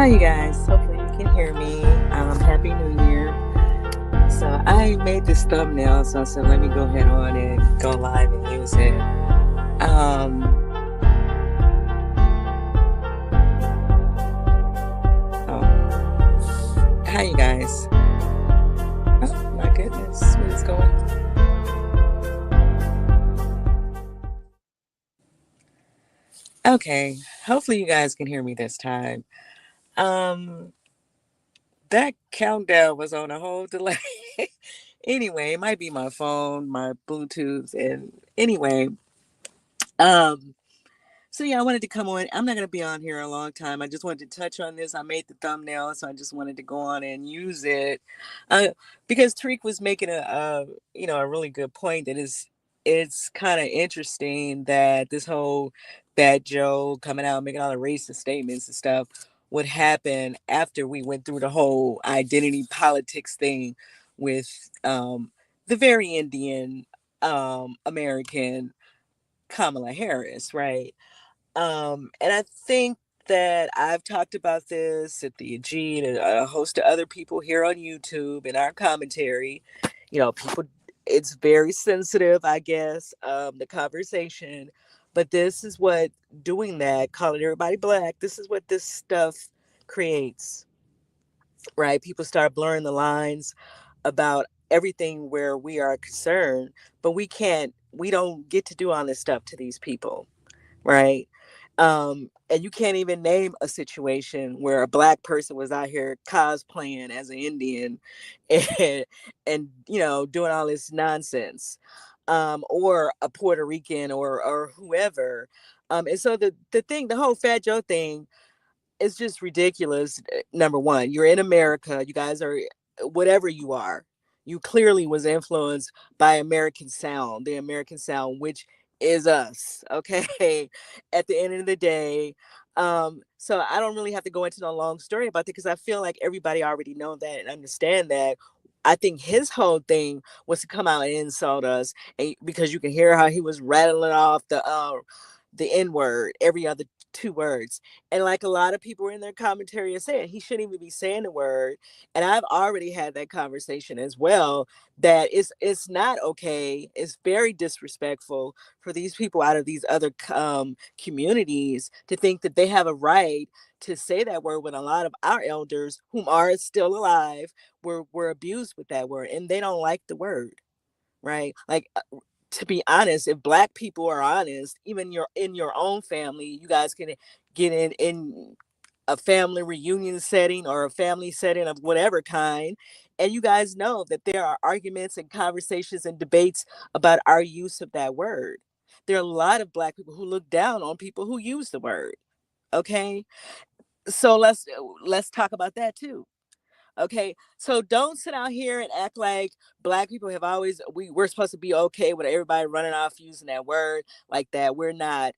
Hi, you guys. Hopefully, you can hear me. Happy New Year. So, I made this thumbnail, so I said, let me go ahead on and go live and use it. Um, oh, hi, you guys. Oh, my goodness. What is going on? Okay. Hopefully, you guys can hear me this time. Um, that countdown was on a whole delay. Anyway, it might be my phone, my Bluetooth, and anyway, um, so yeah, I wanted to come on. I'm not going to be on here a long time. I just wanted to touch on this. I made the thumbnail, so I just wanted to go on and use it, uh, because Tariq was making a really good point that is it's kind of interesting that this whole Bad Joe coming out making all the racist statements and stuff would happen after we went through the whole identity politics thing with the very Indian American Kamala Harris, right? And I think that I've talked about this at the Eugene and a host of other people here on YouTube in our commentary. People, it's very sensitive, I guess, the conversation. But this is what doing that, calling everybody black, this is what this stuff creates, right? People start blurring the lines about everything where we are concerned, but we don't get to do all this stuff to these people, right? And you can't even name a situation where a black person was out here cosplaying as an Indian and doing all this nonsense, or a Puerto Rican or whoever. And so the whole Fat Joe thing is just ridiculous. Number one, you're in America. You guys are whatever you are. You clearly was influenced by American sound, the American sound, which is us. Okay. At the end of the day. So I don't really have to go into a long story about it because I feel like everybody already know that and understand that. I think his whole thing was to come out and insult us, and because you can hear how he was rattling off the N word every other 2 words. And like a lot of people in their commentary are saying, he shouldn't even be saying the word. And I've already had that conversation as well, that it's not okay. It's very disrespectful for these people out of these other communities to think that they have a right to say that word when a lot of our elders, whom are still alive, were abused with that word and they don't like the word, right? Like, to be honest, if black people are honest, even in your own family, you guys can get in a family reunion setting or a family setting of whatever kind, and you guys know that there are arguments and conversations and debates about our use of that word. There are a lot of black people who look down on people who use the word. Okay, so let's talk about that too. Okay, so don't sit out here and act like black people have always we're supposed to be okay with everybody running off using that word like that. We're not.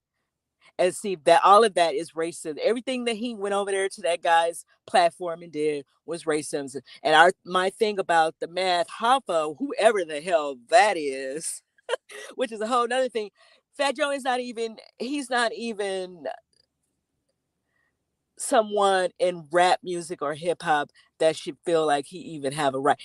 And see that all of that is racism. Everything that he went over there to that guy's platform and did was racism. And my thing about the math Hoffa, whoever the hell that is, which is a whole nother thing. Fat Joe is not even. He's not even someone in rap music or hip hop that should feel like he even have a right.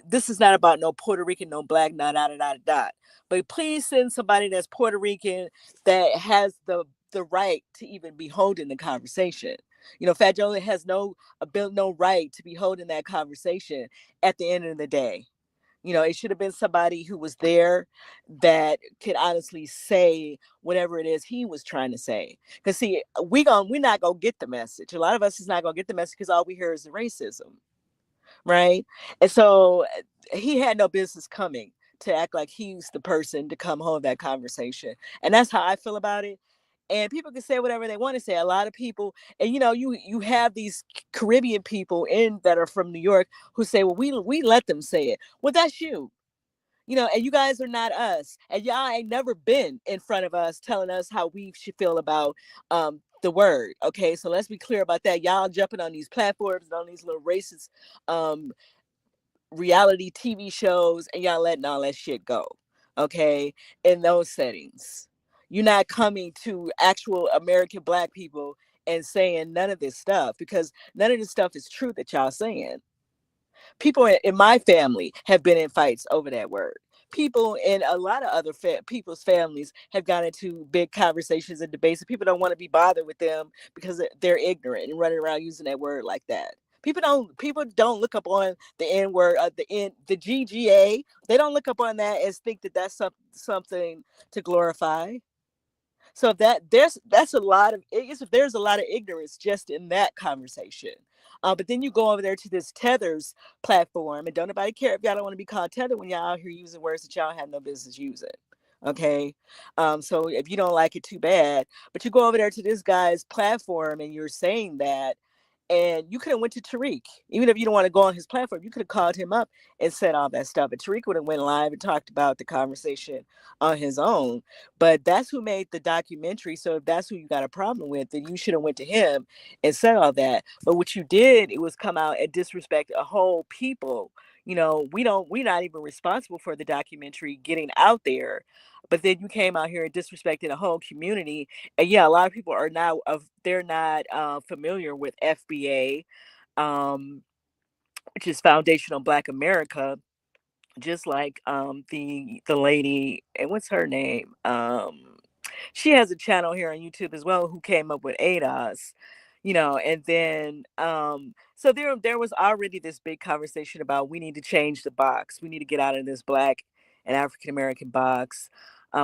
This is not about no Puerto Rican, no black, not da da da da. But please send somebody that's Puerto Rican that has the right to even be holding the conversation. Fat Joe has no right to be holding that conversation at the end of the day. It should have been somebody who was there that could honestly say whatever it is he was trying to say. Because see, we're not gonna get the message. A lot of us is not gonna get the message because all we hear is the racism, right? And so he had no business coming to act like he's the person to come hold that conversation. And that's how I feel about it. And people can say whatever they want to say. A lot of people, and you have these Caribbean people in that are from New York who say, well, we let them say it. Well, that's you. And you guys are not us, and y'all ain't never been in front of us telling us how we should feel about the word. Okay, so let's be clear about that. Y'all jumping on these platforms and on these little racist um reality TV shows, and y'all letting all that shit go. Okay, in those settings, you're not coming to actual American black people and saying none of this stuff, because none of this stuff is true that y'all saying. People in my family have been in fights over that word. People in a lot of other people's families have gone into big conversations and debates, and people don't want to be bothered with them because they're ignorant and running around using that word like that. People don't look up on the N word, the GGA. They don't look up on that and think that that's something to glorify. So that's a lot of, I guess, if there's a lot of ignorance just in that conversation. But then you go over there to this Tethers platform, and don't nobody care if y'all don't want to be called Tether when y'all out here using words that y'all have no business using. Okay, so if you don't like it, too bad. But you go over there to this guy's platform and you're saying that, and you could have went to Tariq, even if you don't want to go on his platform. You could have called him up and said all that stuff, and Tariq would have went live and talked about the conversation on his own. But that's who made the documentary. So if that's who you got a problem with, then you should have went to him and said all that. But what you did, it was come out and disrespect a whole people. We're not even responsible for the documentary getting out there. But then you came out here and disrespected a whole community. And yeah, a lot of people are now they're not familiar with FBA, which is Foundational Black America, just like the lady, and what's her name, she has a channel here on YouTube as well, who came up with ADOS, and then so there was already this big conversation about, we need to change the box, we need to get out of this Black and African American box,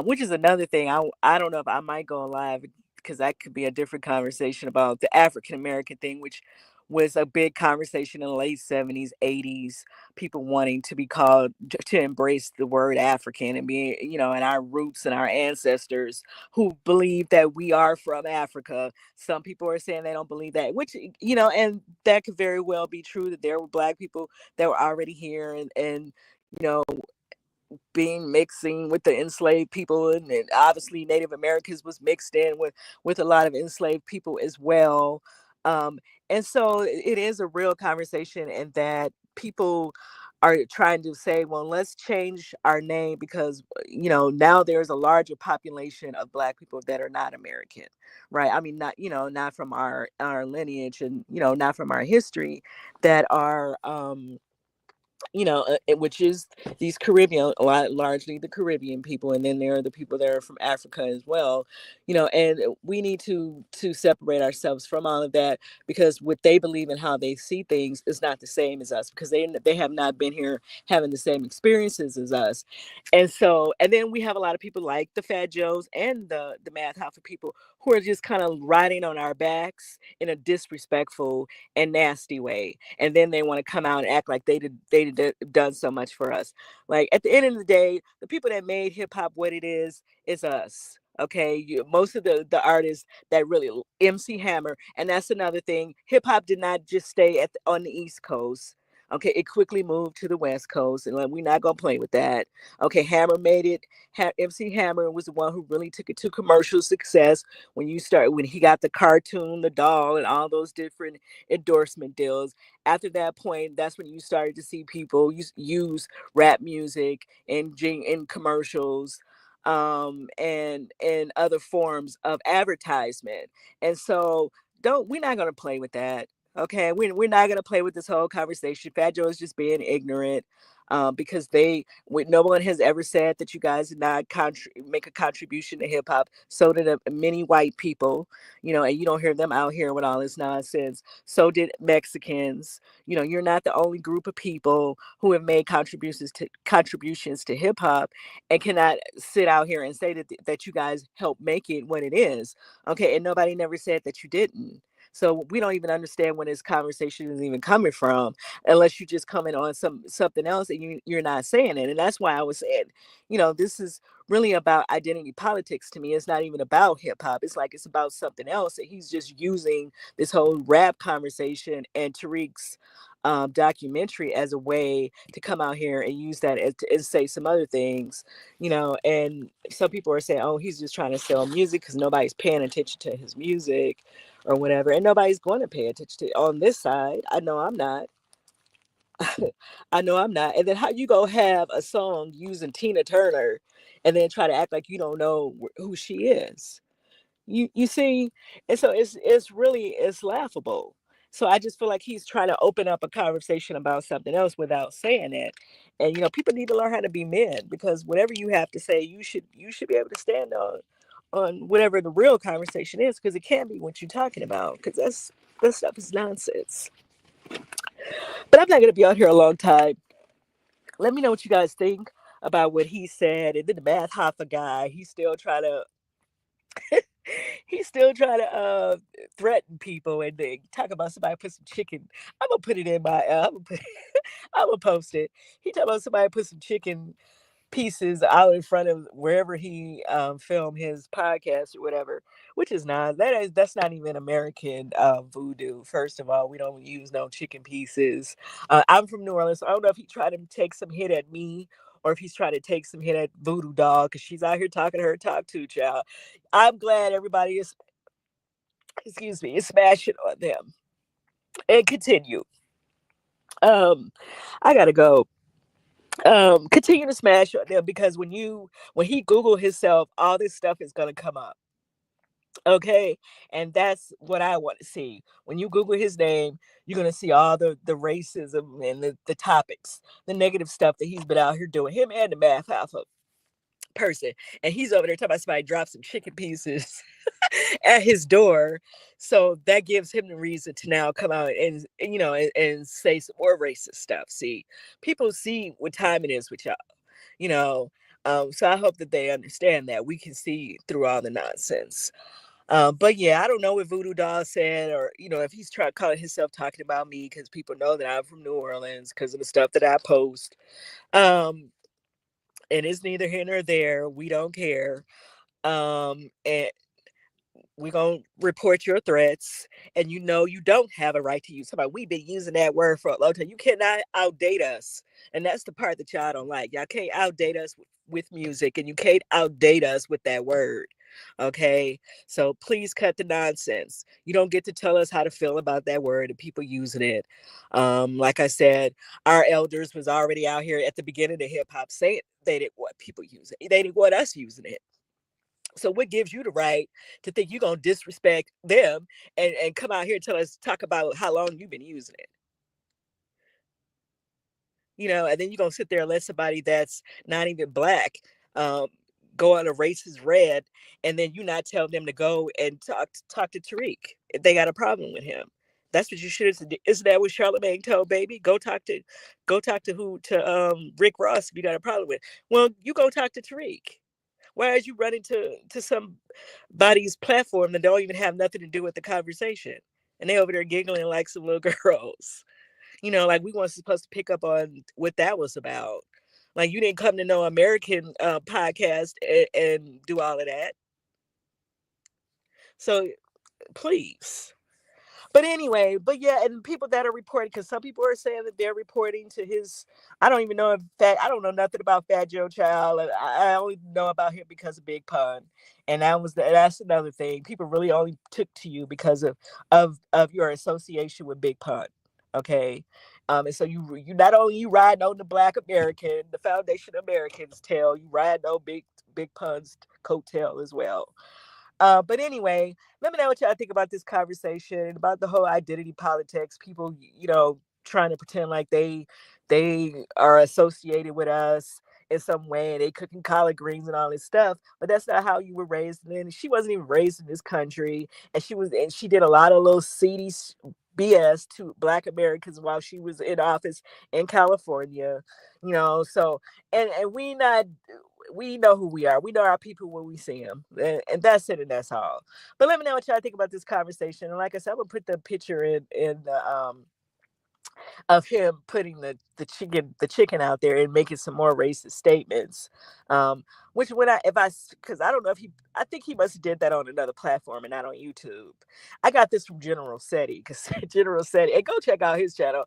which is another thing. I don't know if I might go live, because that could be a different conversation about the African American thing, which was a big conversation in the late 70s, 80s, people wanting to be called, to embrace the word African and be, and our roots and our ancestors who believe that we are from Africa. Some people are saying they don't believe that, which, and that could very well be true, that there were Black people that were already here, and you know, being mixing with the enslaved people, and obviously Native Americans was mixed in with a lot of enslaved people as well. um, and so it is a real conversation, and that people are trying to say, well, let's change our name, because now there's a larger population of Black people that are not American, right? I mean, not from our lineage, and not from our history, that are which is these Caribbean, a lot, largely the Caribbean people, and then there are the people that are from Africa as well, and we need to separate ourselves from all of that, because what they believe and how they see things is not the same as us, because they have not been here having the same experiences as us. And then we have a lot of people like the Fat Joes and the Math Hoffa people, who are just kind of riding on our backs in a disrespectful and nasty way, and then they want to come out and act like they done so much for us. Like, at the end of the day, the people that made hip hop what it is us. Okay, most of the artists that really, MC Hammer, and that's another thing. Hip hop did not just stay on the East Coast. Okay, it quickly moved to the West Coast, and like, we're not gonna play with that. Okay, Hammer made it. MC Hammer was the one who really took it to commercial success. When he got the cartoon, the doll, and all those different endorsement deals. After that point, that's when you started to see people use rap music in commercials, and other forms of advertisement. And so, don't we're not going to play with that. Okay, we're not going to play with this whole conversation. Fat Joe is just being ignorant, because no one has ever said that you guys did not make a contribution to hip hop. So did many white people, and you don't hear them out here with all this nonsense. So did Mexicans. You're not the only group of people who have made contributions to hip hop, and cannot sit out here and say that you guys helped make it what it is. Okay, and nobody never said that you didn't. So we don't even understand where this conversation is even coming from, unless you just comment on something else, and you're not saying it. And that's why I was saying, this is really about identity politics to me. It's not even about hip hop. It's like, it's about something else. And he's just using this whole rap conversation and Tariq's documentary as a way to come out here and use that and say some other things, and some people are saying, oh, he's just trying to sell music because nobody's paying attention to his music or whatever, and nobody's going to pay attention to on this side. I know I'm not. I know I'm not. And then how you go have a song using Tina Turner and then try to act like you don't know who she is? You see, and so it's laughable. So I just feel like he's trying to open up a conversation about something else without saying it. And people need to learn how to be men, because whatever you have to say, you should be able to stand on whatever the real conversation is, because it can't be what you're talking about, because that stuff is nonsense. But I'm not going to be out here a long time. Let me know what you guys think about what he said. And then the Math Hoffa guy, he's still trying to threaten people, and then talk about somebody put some chicken. I'm gonna put it in my. I'm gonna post it. He talking about somebody put some chicken pieces out in front of wherever he filmed his podcast or whatever, which is not that's not even American voodoo. First of all, we don't use no chicken pieces. I'm from New Orleans, so I don't know if he tried to take some hit at me, or if he's trying to take some hit at Voodoodah, because she's out here talking her talk to child. I'm glad everybody is, excuse me, is smashing on them. And continue. um I gotta go. Continue to smash on them, because when he Google himself, all this stuff is gonna come up. Okay. And that's what I want to see. When you Google his name, you're gonna see all the racism and the topics, the negative stuff that he's been out here doing, him and the math alpha person. And he's over there talking about somebody dropped some chicken pieces at his door. So that gives him the reason to now come out and say some more racist stuff. See, people see what time it is with y'all, you know. So I hope that they understand that we can see through all the nonsense. But yeah, I don't know what Voodoo Doll said, or if he's trying calling himself talking about me, because people know that I'm from New Orleans because of the stuff that I post. Um, and it's neither here nor there. We don't care. And we're going to report your threats, and you don't have a right to use somebody. We've been using that word for a long time. You cannot outdate us. And that's the part that y'all don't like. Y'all can't outdate us with music, and you can't outdate us with that word. Okay. So please cut the nonsense. You don't get to tell us how to feel about that word and people using it. Like I said, our elders was already out here at the beginning of hip hop saying they didn't want people using it. They didn't want us using it. So what gives you the right to think you're gonna disrespect them and come out here and talk about how long you've been using it? And then you're gonna sit there and let somebody that's not even black um go on a racist red, and then you not tell them to go and talk to Tariq if they got a problem with him. That's what you should have said. Isn't that what Charlamagne told Baby? Go talk to who to Rick Ross if you got a problem with. Well, you go talk to Tariq. Why are you running to somebody's platform that don't even have nothing to do with the conversation? And they over there giggling like some little girls. Like we weren't supposed to pick up on what that was about. Like you didn't come to no American podcast and do all of that. So please. But anyway, but yeah, and people that are reporting, because some people are saying that they're reporting to his. I don't even know if I don't know nothing about Fat Joe Child. I only know about him because of Big Pun, and that's another thing. People really only took to you because of your association with Big Pun. Okay. And so you not only you ride on the Black American, the Foundation Americans tail, you ride on Big Pun's coattail as well. But anyway, let me know what y'all think about this conversation, about the whole identity politics. People, trying to pretend like they are associated with us in some way, and they cooking collard greens and all this stuff. But that's not how you were raised. And then she wasn't even raised in this country, and she did a lot of little seedy BS to Black Americans while she was in office in California. So and we know who we are. We know our people when we see them, and that's it, and that's all. But let me know what y'all think about this conversation. And like I said, I'm gonna put the picture in the of him putting the chicken out there and making some more racist statements. Which when because I don't know if I think he must have did that on another platform and not on YouTube. I got this from General Seti, because General Seti, and go check out his channel.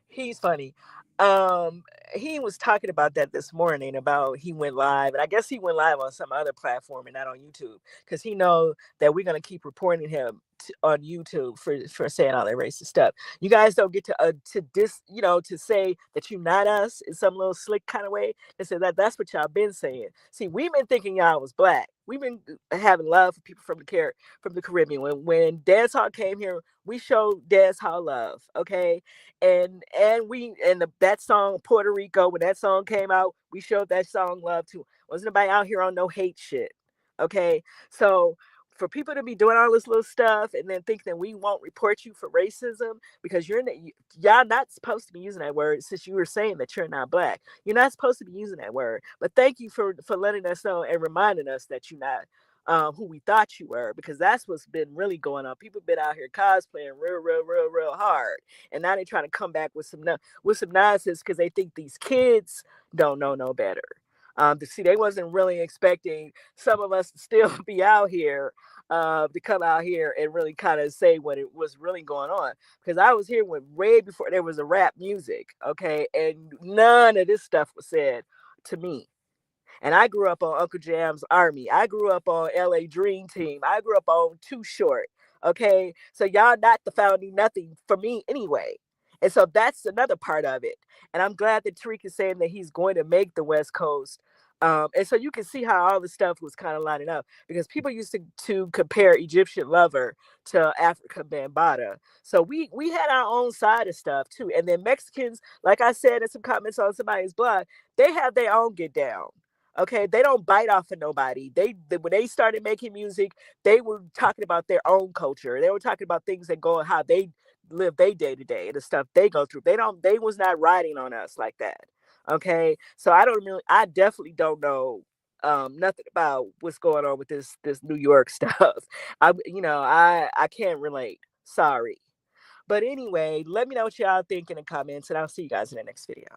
He's funny. Um, he was talking about that this morning, about he went live, and I guess he went live on some other platform and not on YouTube, because he know that we're gonna keep reporting him on YouTube for saying all that racist stuff. You guys don't get to say that you're not us in some little slick kind of way. And say that's what y'all been saying. See, we've been thinking y'all was black. We've been having love for people from the Caribbean. When dance hall came here, we showed dance hall love. Okay, that song Puerto Rico, when that song came out, we showed that song love too. Wasn't nobody out here on no hate shit. Okay, so for people to be doing all this little stuff and then think that we won't report you for racism because y'all not supposed to be using that word, since you were saying that you're not black. You're not supposed to be using that word. But thank you for letting us know and reminding us that you're not who we thought you were, because that's what's been really going on. People been out here cosplaying real hard, and now they trying to come back with some nonsense because they think these kids don't know no better. To see, they wasn't really expecting some of us to still be out here, to come out here and really kind of say what it was really going on. Because I was here when way before there was a rap music, okay, and none of this stuff was said to me. And I grew up on Uncle Jam's Army. I grew up on LA Dream Team. I grew up on Too Short. Okay. So y'all not the founding nothing for me anyway. And so that's another part of it. And I'm glad that Tariq is saying that he's going to make the West Coast. And so you can see how all the stuff was kind of lining up, because people used to compare Egyptian Lover to African Bambaataa. So we had our own side of stuff too. And then Mexicans, like I said in some comments on somebody's blog, they have their own get down. Okay, they don't bite off of nobody. They when they started making music, they were talking about their own culture. They were talking about things that go how they live their day to day and the stuff they go through. They was not riding on us like that. Okay, so I definitely don't know nothing about what's going on with this New York stuff. I can't relate. Sorry. But anyway, let me know what y'all think in the comments, and I'll see you guys in the next video.